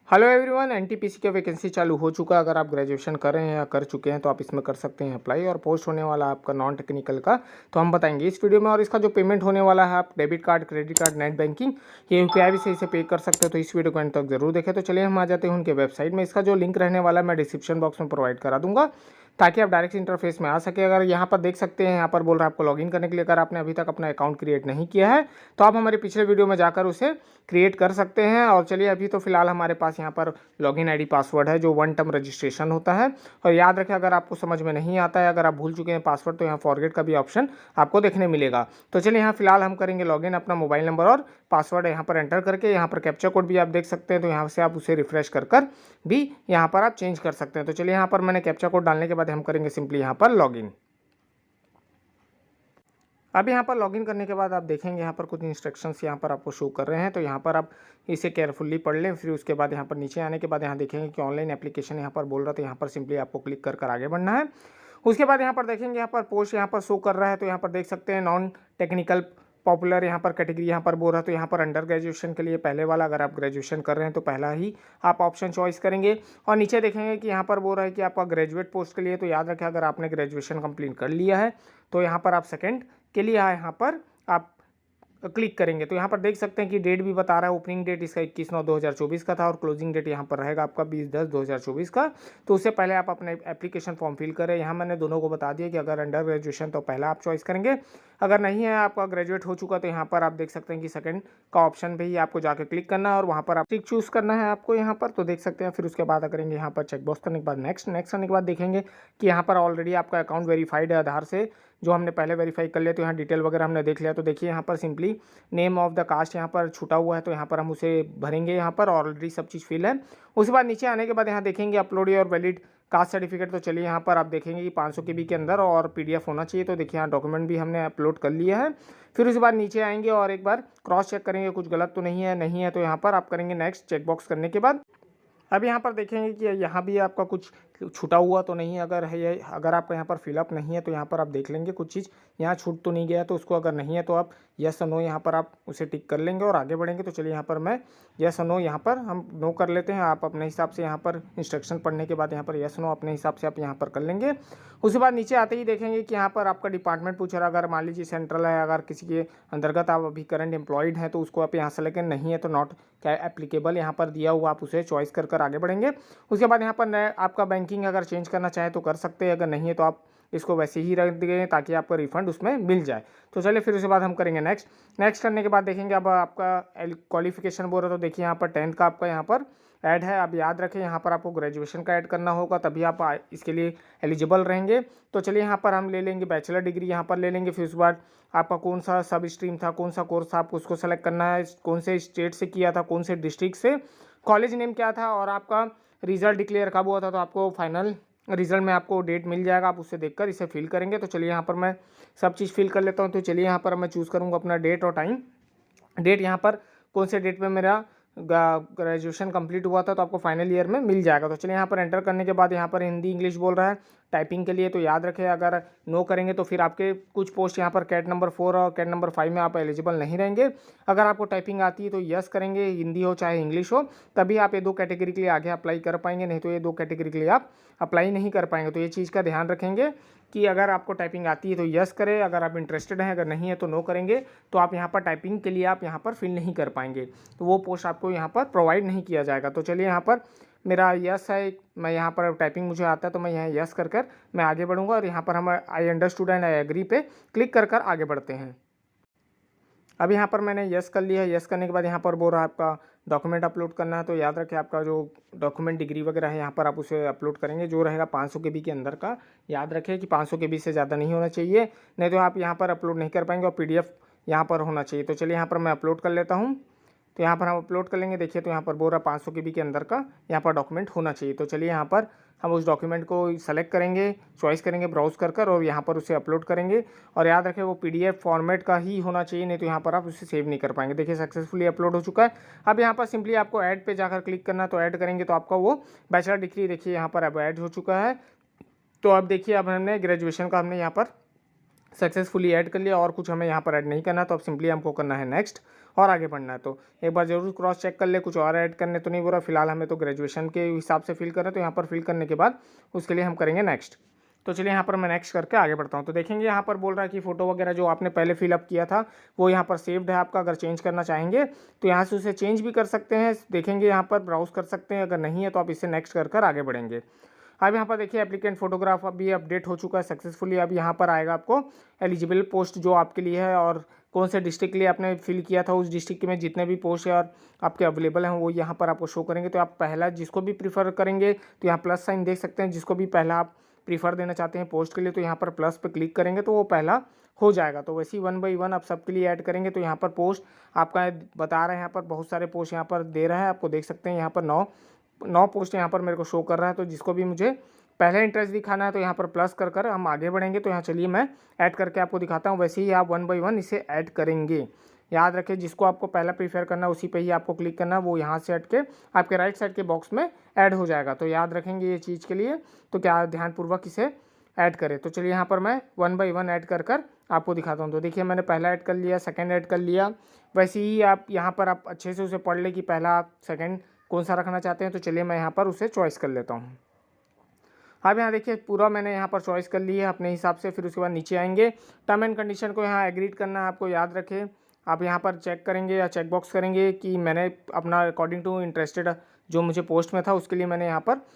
Hello everyone, NTPC का vacancy चालू हो चुका है। अगर आप ग्रेजुएशन कर रहे हैं या कर चुके हैं तो आप इसमें कर सकते हैं अप्लाई। और पोस्ट होने वाला आपका नॉन टेक्निकल का तो हम बताएंगे इस वीडियो में। और इसका जो पेमेंट होने वाला है, आप debit card, credit card, net banking, ये यूपीआई भी से इसे पे कर सकते हो। तो इस वीडियो को अंत तक जरूर देखें। तो चलिए हम आ जाते हैं उनके वेबसाइट में। इसका जो लिंक रहने वाला है मैं डिस्क्रिप्शन बॉक्स में प्रोवाइड करा दूंगा ताकि आप डायरेक्ट इंटरफेस में आ सके। अगर यहाँ पर देख सकते हैं, यहाँ पर बोल रहा है आपको लॉगिन करने के लिए। अगर आपने अभी तक अपना अकाउंट क्रिएट नहीं किया है तो आप हमारे पिछले वीडियो में जाकर उसे क्रिएट कर सकते हैं। और चलिए अभी तो फिलहाल हमारे पास यहाँ पर लॉगिन आईडी पासवर्ड है जो वन टाइम रजिस्ट्रेशन होता है। और याद रखें, अगर आपको समझ में नहीं आता है, अगर आप भूल चुके हैं पासवर्ड, तो यहाँ फॉरगेट का भी ऑप्शन आपको देखने मिलेगा। तो चलिए यहाँ फिलहाल हम करेंगे लॉगिन। अपना मोबाइल नंबर और पासवर्ड यहाँ पर एंटर करके, यहाँ पर कैप्चा कोड भी आप देख सकते हैं, तो यहाँ से आप उसे रिफ्रेश कर भी यहाँ पर आप चेंज कर सकते हैं। तो चलिए यहाँ पर मैंने कैप्चा कोड डालने के बाद हम करेंगे सिंपली यहाँ पर लॉगिन। अब यहाँ पर लॉगिन करने के बाद आप देखेंगे यहाँ पर कुछ इंस्ट्रक्शंस यहाँ पर आपको शो कर रहे हैं। तो यहाँ पर आप इसे केयरफुली पढ़ लें। फिर उसके बाद यहाँ पर नीचे आने के बाद यहाँ देखेंगे कि ऑनलाइन एप्लीकेशन यहाँ पर बोल रहा था। यहाँ पर सिंपली आपको क्लिक कर आगे बढ़ना है। उसके बाद यहाँ पर देखेंगे यहाँ पर पोस्ट यहाँ पर शो कर रहा है। तो यहाँ पर देख सकते हैं नॉन टेक्निकल पॉपुलर यहाँ पर कैटेगरी यहाँ पर बोल रहा है। तो यहाँ पर अंडर ग्रेजुएशन के लिए पहले वाला, अगर आप ग्रेजुएशन कर रहे हैं तो पहला ही आप ऑप्शन चॉइस करेंगे। और नीचे देखेंगे कि यहाँ पर बोल रहा है कि आपका ग्रेजुएट पोस्ट के लिए। तो याद रखें, अगर आपने ग्रेजुएशन कंप्लीट कर लिया है तो यहाँ पर आप सेकंड के लिए यहाँ पर आप क्लिक करेंगे। तो यहाँ पर देख सकते हैं कि डेट भी बता रहा है। ओपनिंग डेट इसका 21/9/2024 का था और क्लोजिंग डेट यहाँ पर रहेगा आपका 20/10/2024 का। तो उससे पहले आप अपना एप्लीकेशन फॉर्म फिल करें। यहाँ मैंने दोनों को बता दिया कि अगर अंडर ग्रेजुएशन तो पहला आप चॉइस करेंगे, अगर नहीं है आपका ग्रेजुएट हो चुका तो यहाँ पर आप देख सकते हैं कि सेकंड का ऑप्शन भी आपको जाकर क्लिक करना है और वहाँ पर आप टिक चूज़ करना है आपको यहाँ पर। तो देख सकते हैं। फिर उसके बाद करेंगे यहाँ पर चेक बॉक्स करने के बाद नेक्स्ट करने के बाद देखेंगे कि यहाँ पर ऑलरेडी आपका अकाउंट वेरीफाइड है आधार से, जो हमने पहले वेरीफाई कर लिया। तो यहाँ डिटेल वगैरह हमने देख लिया। तो देखिए यहाँ पर simply name of the caste यहाँ पर छूटा हुआ है, तो यहाँ पर हम उसे भरेंगे। यहाँ पर ऑलरेडी सब चीज़ फिल है। उसके बाद नीचे आने के बाद यहाँ देखेंगे upload your valid caste certificate. तो चलिए यहाँ पर आप देखेंगे कि 500 KB के अंदर और PDF होना चाहिए। तो देखिए यहाँ डॉक्यूमेंट भी हमने अपलोड कर लिया है। फिर उसके बाद नीचे आएंगे और एक बार क्रॉस चेक करेंगे कुछ गलत तो नहीं है तो यहाँ पर आप करेंगे नेक्स्ट चेकबॉक्स करने के बाद। अब यहाँ पर देखेंगे कि यहाँ भी आपका कुछ छूटा हुआ तो नहीं है। अगर है, अगर आपका यहाँ पर फिलअप नहीं है तो यहाँ पर आप देख लेंगे कुछ चीज़ यहाँ छूट तो नहीं गया। तो उसको अगर नहीं है तो आप यस और नो यहाँ पर आप उसे टिक कर लेंगे और आगे बढ़ेंगे। तो चलिए यहाँ पर मैं यस और नो यहाँ पर हम नो कर लेते हैं। आप अपने हिसाब से यहाँ पर इंस्ट्रक्शन पढ़ने के बाद यहाँ पर यस नो अपने हिसाब से आप यहाँ पर कर लेंगे। उसके बाद नीचे आते ही देखेंगे कि यहाँ पर आपका डिपार्टमेंट पूछ रहा है। अगर मान लीजिए सेंट्रल है, अगर किसी के अंतर्गत आप अभी करंट एम्प्लॉयड हैं तो उसको आप यहाँ सेलेक्ट, नहीं है तो नॉट एप्लीकेबल यहाँ पर दिया हुआ, आप उसे चॉइस कर आगे बढ़ेंगे। उसके बाद यहाँ पर आपका बैंकिंग अगर चेंज करना चाहे तो कर सकते हैं, अगर नहीं है तो आप इसको वैसे ही रख देंगे ताकि आपको रिफंड उसमें मिल जाए। तो चलिए फिर उसके बाद हम करेंगे नेक्स्ट करने के बाद देखेंगे अब आपका क्वालिफिकेशन बोल रहा है। तो देखिए यहाँ पर 10th का आपका यहाँ पर ऐड है। अब याद रखें यहाँ पर आपको ग्रेजुएशन का ऐड करना होगा तभी आप इसके लिए एलिजिबल रहेंगे। तो चलिए यहाँ पर हम ले लेंगे बैचलर डिग्री यहाँ पर ले लेंगे। फिर उसके बाद आपका कौन सा सब स्ट्रीम था, कौन सा कोर्स था, आपको उसको सेलेक्ट करना है। कौन से स्टेट से किया था, कौन से डिस्ट्रिक्ट से, कॉलेज नेम क्या था और आपका रिजल्ट डिक्लेयर कब हुआ था। तो आपको फाइनल रिजल्ट में आपको डेट मिल जाएगा, आप उससे देखकर इसे फिल करेंगे। तो चलिए यहाँ पर मैं सब चीज़ फिल कर लेता हूँ। तो चलिए यहाँ पर मैं चूज़ करूँगा अपना डेट और टाइम। डेट यहाँ पर कौन से डेट पे मेरा ग्रेजुएशन कंप्लीट हुआ था तो आपको फाइनल ईयर में मिल जाएगा। तो चलिए यहाँ पर एंटर करने के बाद यहाँ पर हिंदी इंग्लिश बोल रहा है टाइपिंग के लिए। तो याद रखें, अगर नो करेंगे तो फिर आपके कुछ पोस्ट यहाँ पर कैट नंबर 4 और कैट नंबर 5 में आप एलिजिबल नहीं रहेंगे। अगर आपको टाइपिंग आती है तो यस करेंगे, हिंदी हो चाहे इंग्लिश हो, तभी आप ये 2 कैटेगरी के लिए आगे अप्लाई कर पाएंगे, नहीं तो ये 2 कैटेगरी के लिए आप अप्लाई नहीं कर पाएंगे। तो ये चीज़ का ध्यान रखेंगे कि अगर आपको टाइपिंग आती है तो यस करें, अगर आप इंटरेस्टेड हैं, अगर नहीं है तो नो करेंगे। तो आप यहाँ पर टाइपिंग के लिए आप यहाँ पर फिल नहीं कर पाएंगे, तो वो पोस्ट आपको यहाँ पर प्रोवाइड नहीं किया जाएगा। तो चलिए यहाँ पर मेरा यस है, मैं यहाँ पर टाइपिंग मुझे आता है तो मैं यहाँ यस कर मैं आगे बढ़ूँगा। और यहाँ पर हम I understood and I agree पे क्लिक कर आगे बढ़ते हैं। अब यहाँ पर मैंने यस कर लिया है। यस करने के बाद यहाँ पर बोल रहा है आपका डॉक्यूमेंट अपलोड करना है। तो याद रखें, आपका जो डॉक्यूमेंट डिग्री वगैरह है यहाँ पर आप उसे अपलोड करेंगे, जो रहेगा 500 KB के अंदर का। याद रखें कि 500 KB से ज़्यादा नहीं होना चाहिए, नहीं तो आप यहाँ पर अपलोड नहीं कर पाएंगे। और PDF यहाँ पर होना चाहिए। तो चलिए यहाँ पर मैं अपलोड कर लेता हूँ। तो यहाँ पर हम अपलोड कर लेंगे। देखिए तो यहाँ पर बोल रहा 500 KB के अंदर का यहाँ पर डॉक्यूमेंट होना चाहिए। तो चलिए यहाँ पर हम उस डॉक्यूमेंट को सेलेक्ट करेंगे, चॉइस करेंगे ब्राउज़ कर और यहाँ पर उसे अपलोड करेंगे। और याद रखें वो PDF फॉर्मेट का ही होना चाहिए, नहीं तो यहाँ पर आप उसे सेव नहीं कर पाएंगे। देखिए सक्सेसफुली अपलोड हो चुका है। अब यहाँ पर सिंपली आपको ऐड पे जाकर क्लिक करना, तो ऐड करेंगे तो आपका वो बैचलर डिग्री देखिए यहाँ पर अब ऐड हो चुका है। तो अब देखिए अब हमने ग्रेजुएशन का हमने यहाँ पर सक्सेसफुली ऐड कर लिया और कुछ हमें यहाँ पर ऐड नहीं करना। तो अब सिंपली हमको करना है नेक्स्ट। और आगे बढ़ना है तो एक बार जरूर क्रॉस चेक कर ले, कुछ और ऐड करने तो नहीं बोल रहा। फिलहाल हमें तो ग्रेजुएशन के हिसाब से फिल कर रहे हैं, तो यहाँ पर फिल करने के बाद उसके लिए हम करेंगे नेक्स्ट। तो चलिए यहाँ पर मैं नेक्स्ट करके आगे बढ़ता हूँ। तो देखेंगे यहाँ पर बोल रहा है कि फ़ोटो वगैरह जो आपने पहले फिलअप किया था वो यहाँ पर सेव्ड है आपका। अगर चेंज करना चाहेंगे तो यहाँ से उसे चेंज भी कर सकते हैं, देखेंगे यहाँ पर ब्राउज कर सकते हैं। अगर नहीं है तो आप इसे नेक्स्ट कर आगे बढ़ेंगे। अब यहाँ पर देखिए एप्लीकेंट फोटोग्राफ अभी अपडेट हो चुका है सक्सेसफुली। अब यहाँ पर आएगा आपको एलिजिबल पोस्ट जो आपके लिए है और कौन से डिस्ट्रिक्ट के लिए आपने फिल किया था, उस डिस्ट्रिक्ट में जितने भी पोस्ट है और आपके अवेलेबल हैं वो यहाँ पर आपको शो करेंगे। तो आप पहला जिसको भी प्रीफर करेंगे तो यहाँ प्लस साइन देख सकते हैं, जिसको भी पहला आप प्रीफर देना चाहते हैं पोस्ट के लिए तो यहाँ पर प्लस पे क्लिक करेंगे तो वो पहला हो जाएगा। तो वैसे ही 1 बाई 1 आप सबके लिए ऐड करेंगे। तो यहाँ पर पोस्ट आपका बता रहे हैं, यहाँ पर बहुत सारे पोस्ट यहाँ पर दे रहा है, आपको देख सकते हैं यहाँ पर 9 पोस्ट यहाँ पर मेरे को शो कर रहा है। तो जिसको भी मुझे पहले इंटरेस्ट दिखाना है तो यहाँ पर प्लस कर हम आगे बढ़ेंगे। तो यहाँ चलिए मैं ऐड करके आपको दिखाता हूँ। वैसे ही आप 1 बाई 1 इसे ऐड करेंगे। याद रखें जिसको आपको पहला प्रीफर करना है उसी पे ही आपको क्लिक करना है, वो यहाँ से हट के आपके राइट साइड के बॉक्स में ऐड हो जाएगा। तो याद रखेंगे ये चीज़ के लिए, तो क्या ध्यानपूर्वक इसे ऐड करें। तो चलिए यहाँ पर मैं 1 बाई 1 ऐड कर आपको दिखाता हूँ। तो देखिए मैंने पहला ऐड कर लिया, सेकंड ऐड कर लिया। वैसे ही आप यहाँ पर आप अच्छे से उसे पढ़ ले कि पहला सेकंड कौन सा रखना चाहते हैं। तो चलिए मैं यहाँ पर उसे चॉइस कर लेता हूँ। अब यहाँ देखिए पूरा मैंने यहाँ पर चॉइस कर लिया है अपने हिसाब से। फिर उसके बाद नीचे आएंगे, टर्म एंड कंडीशन को यहाँ एग्रीड करना है आपको। याद रखें आप यहाँ पर चेक करेंगे या चेक बॉक्स करेंगे कि मैंने अपना अकॉर्डिंग टू इंटरेस्टेड जो मुझे पोस्ट में था उसके लिए मैंने यहाँ पर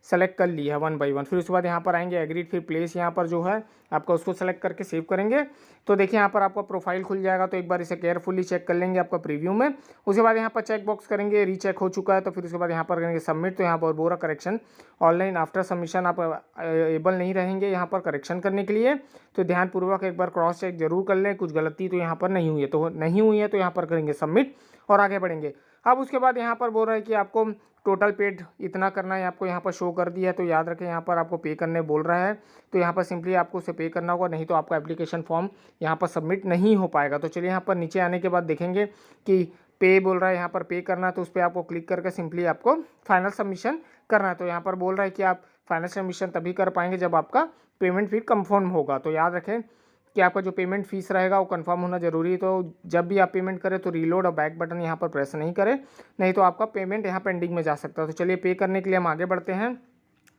सेलेक्ट कर लिया है 1 बाई 1। फिर उसके बाद यहाँ पर आएंगे एग्रीड, फिर प्लेस यहाँ पर जो है आपका उसको सेलेक्ट करके सेव करेंगे। तो देखिए यहाँ पर आपका प्रोफाइल खुल जाएगा। तो एक बार इसे केयरफुली चेक कर लेंगे आपका प्रीव्यू में। उसके बाद यहाँ पर चेक बॉक्स करेंगे, रीचेक हो चुका है। तो फिर उसके बाद यहाँ पर करेंगे सबमिट। तो यहाँ पर बोरा करेक्शन ऑनलाइन आफ्टर सबमिशन आप एबल नहीं रहेंगे यहाँ पर करेक्शन करने के लिए। तो ध्यानपूर्वक एक बार क्रॉस चेक जरूर कर लें, कुछ गलती तो यहाँ पर नहीं हुई है। तो नहीं हुई है तो यहाँ पर करेंगे सबमिट और आगे बढ़ेंगे। अब उसके बाद यहाँ पर बोल रहा है कि आपको टोटल पेड इतना करना है, आपको यहाँ पर शो कर दिया है। तो याद रखें यहाँ पर आपको पे करने बोल रहा है, तो यहाँ पर सिंपली आपको उसे पे करना होगा, नहीं तो आपका एप्लीकेशन फॉर्म यहाँ पर सबमिट नहीं हो पाएगा। तो चलिए यहाँ पर नीचे आने के बाद देखेंगे कि पे बोल रहा है, यहाँ पर पे करना है। तो उस पर आपको क्लिक करके सिंपली आपको फाइनल सबमिशन करना है। तो यहाँ पर बोल रहा है कि आप फाइनल सबमिशन तभी कर पाएंगे जब आपका पेमेंट फिर कंफर्म होगा। तो याद रखें कि आपका जो पेमेंट फीस रहेगा वो कंफर्म होना जरूरी है। तो जब भी आप पेमेंट करें तो रीलोड और बैक बटन यहाँ पर प्रेस नहीं करें, नहीं तो आपका पेमेंट यहाँ पेंडिंग में जा सकता है। तो चलिए पे करने के लिए हम आगे बढ़ते हैं।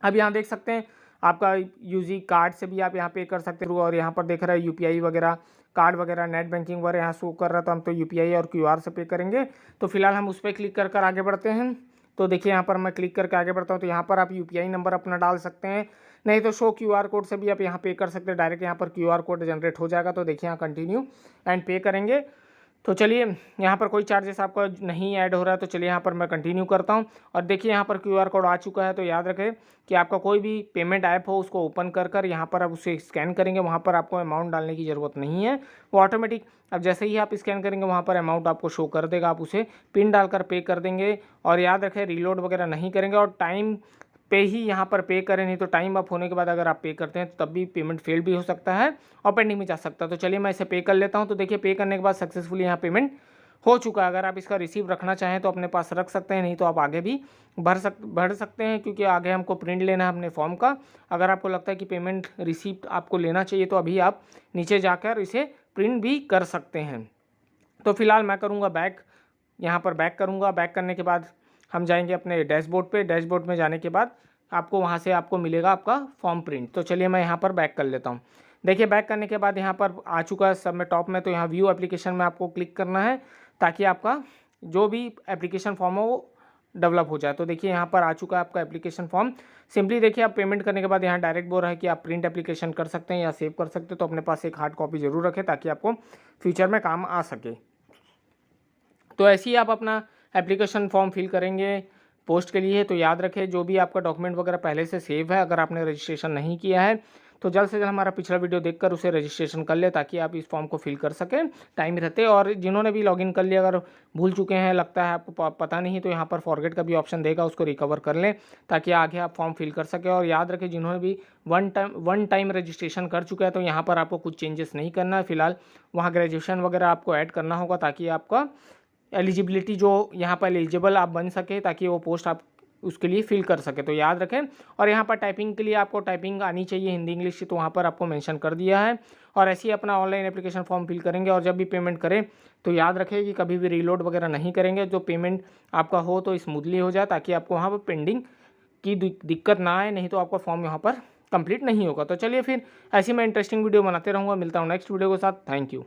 अब यहाँ देख सकते हैं आपका यूजी कार्ड से भी आप यहाँ पे कर सकते हैं। और यहाँ पर देख रहे हैं यूपीआई वगैरह कार्ड वगैरह नेट बैंकिंग वगैरह यहाँ शो कर रहा है। तो हम तो यूपीआई और क्यूआर से पे करेंगे। तो फिलहाल हम उस पर क्लिक कर आगे बढ़ते हैं। तो देखिए यहाँ पर मैं क्लिक करके आगे बढ़ता हूँ। तो यहाँ पर आप यूपीआई नंबर अपना डाल सकते हैं, नहीं तो शो क्यूआर कोड से भी आप यहाँ पे कर सकते हैं। डायरेक्ट यहाँ पर क्यूआर कोड जनरेट हो जाएगा। तो देखिए यहाँ कंटिन्यू एंड पे करेंगे। तो चलिए यहाँ पर कोई चार्जेस आपका नहीं ऐड हो रहा है। तो चलिए यहाँ पर मैं कंटिन्यू करता हूँ। और देखिए यहाँ पर क्यूआर कोड आ चुका है। तो याद रखें कि आपका कोई भी पेमेंट ऐप हो उसको ओपन कर यहाँ पर आप उसे स्कैन करेंगे। वहाँ पर आपको अमाउंट डालने की ज़रूरत नहीं है, वो ऑटोमेटिक अब जैसे ही आप स्कैन करेंगे वहाँ पर अमाउंट आपको शो कर देगा। आप उसे पिन डालकर पे कर देंगे। और याद रखें रीलोड वगैरह नहीं करेंगे और टाइम पे ही यहाँ पर पे करें, नहीं तो टाइम अप होने के बाद अगर आप पे करते हैं तो तब भी पेमेंट फेल भी हो सकता है और पेंडिंग में जा सकता है। तो चलिए मैं इसे पे कर लेता हूँ। तो देखिए पे करने के बाद सक्सेसफुली यहाँ पेमेंट हो चुका है। अगर आप इसका रिसीव रखना चाहें तो अपने पास रख सकते हैं, नहीं तो आप आगे भी भर सकते हैं, क्योंकि आगे हमको प्रिंट लेना है अपने फॉर्म का। अगर आपको लगता है कि पेमेंट रिसीप्ट आपको लेना चाहिए तो अभी आप नीचे जाकर इसे प्रिंट भी कर सकते हैं। तो फिलहाल मैं करूँगा बैक, यहाँ पर बैक करूँगा। बैक करने के बाद हम जाएंगे अपने डैशबोर्ड पे। डैशबोर्ड में जाने के बाद आपको वहाँ से आपको मिलेगा आपका फॉर्म प्रिंट। तो चलिए मैं यहाँ पर बैक कर लेता हूँ। देखिए बैक करने के बाद यहाँ पर आ चुका है सब में टॉप में। तो यहाँ व्यू एप्लीकेशन में आपको क्लिक करना है ताकि आपका जो भी एप्लीकेशन फॉर्म हो वो डेवलप हो जाए। तो देखिए यहाँ पर आ चुका है आपका एप्लीकेशन फॉर्म। सिंपली देखिए आप पेमेंट करने के बाद यहाँ डायरेक्ट बोल रहा है कि आप प्रिंट एप्लीकेशन कर सकते हैं या सेव कर सकते हैं। तो अपने पास एक हार्ड कॉपी जरूर रखें ताकि आपको फ्यूचर में काम आ सके। तो ऐसे ही आप अपना एप्लीकेशन फॉर्म फिल करेंगे पोस्ट के लिए। तो याद रखें जो भी आपका डॉक्यूमेंट वगैरह पहले से सेव है, अगर आपने रजिस्ट्रेशन नहीं किया है तो जल्द से जल्द हमारा पिछला वीडियो देखकर उसे रजिस्ट्रेशन कर ले ताकि आप इस फॉर्म को फिल कर सकें टाइम रहते। और जिन्होंने भी लॉगिन कर लिया, अगर भूल चुके हैं, लगता है आपको पता नहीं, तो यहाँ पर फॉरगेट का भी ऑप्शन देगा, उसको रिकवर कर लें ताकि आगे आप फॉर्म फिल कर सकें। और याद रखें जिन्होंने भी वन टाइम रजिस्ट्रेशन कर चुका है तो यहाँ पर आपको कुछ चेंजेस नहीं करना है। फिलहाल वहाँ ग्रेजुएशन वगैरह आपको ऐड करना होगा ताकि आपका एलिजिबिलिटी जो यहाँ पर एलिजिबल आप बन सके, ताकि वो पोस्ट आप उसके लिए फिल कर सके, तो याद रखें। और यहाँ पर टाइपिंग के लिए आपको टाइपिंग आनी चाहिए हिंदी इंग्लिश, तो वहाँ पर आपको मेंशन कर दिया है। और ऐसे ही अपना ऑनलाइन एप्लीकेशन फॉर्म फिल करेंगे और जब भी पेमेंट करें तो याद रखें कि कभी भी रीलोड वगैरह नहीं करेंगे, जो पेमेंट आपका हो तो स्मूथली हो जाए, ताकि आपको वहाँ पर पेंडिंग की दिक्कत ना आए, नहीं तो आपका फॉर्म यहाँ पर कंप्लीट नहीं होगा। तो चलिए फिर ऐसी मैं इंटरेस्टिंग वीडियो बनाते रहूँगा, मिलता हूँ नेक्स्ट वीडियो के साथ। Thank you.